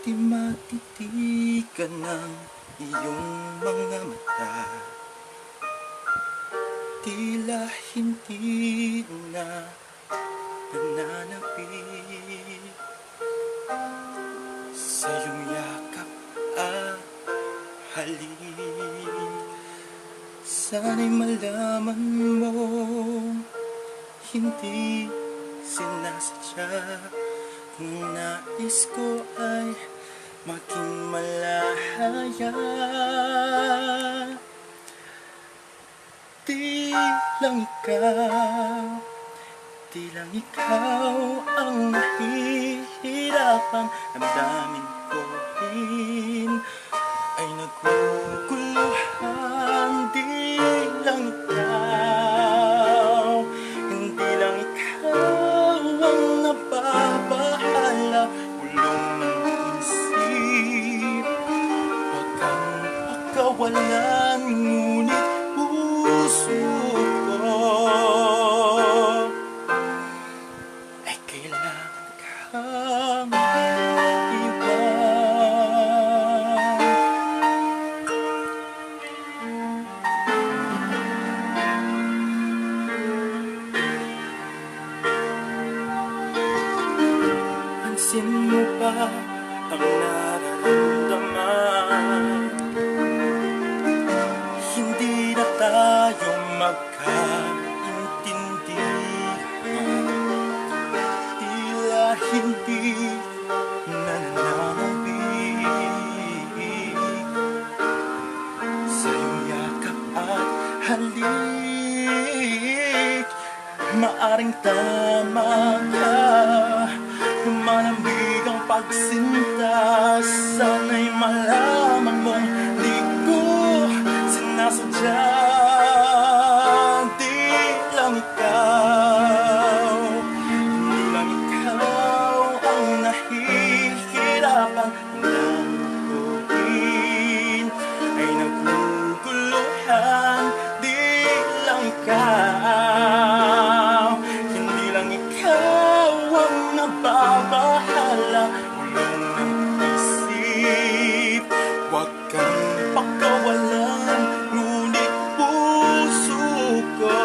Di matitigan ng iyong mga mata, tila hindi na nananapit sa iyong yakap at halik. Sana'y malaman mo, hindi sinasadya. Kung nais ko ay maging malahaya, di lang ikaw ang nahihirapan. Damdamin ko rin ay naguguluhan. Di lang ikaw, hindi lang ikaw ang nababahala. Ulong ng isip, huwag kang pagkawalan, ngunit puso ko ay kailangan kang pansin mo ba ang nararamdaman? Hindi na tayo magkaintindihan, tila hindi nananabik sa iyong yakap at halik. Maaring tama ka, malamig ang pagsinta. Sana'y malaman mong di ko sinasadya. Di lang ikaw, hindi lang ikaw ang nahihirapan. Ang ko rin ay naguguluhan. Di lang ikaw, hindi lang ikaw ang nababahala. Ulong ng isip, huwag kang pagkawalan, ngunit puso ko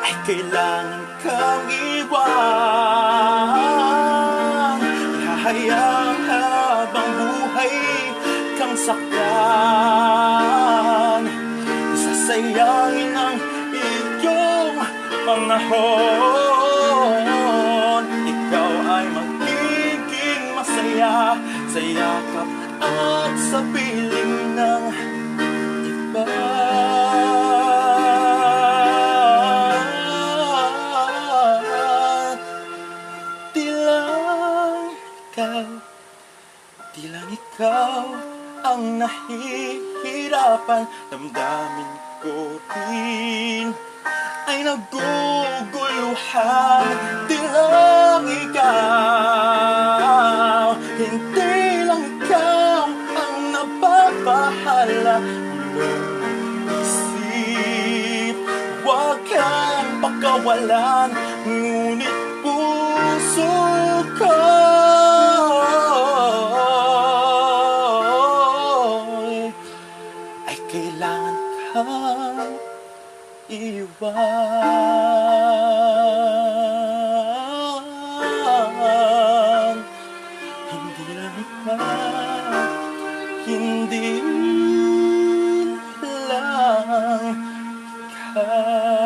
ay kailangan kang iwan. Hahayang habang buhay kang saktan, sasayangin ang iyong panahon. Ikaw ay magiging masaya sa yakap at sa piling ng iba. Di lang ikaw ang nahihirapan. Damdamin ko rin ay naguguluhan. Di lang ikaw, hindi lang ikaw ang nababahala. Ulong isip, huwag kang pagkawalan, ngunit puso ko ay kailangan kang iwan. Hindi lang ikaw, hindi lang ikaw.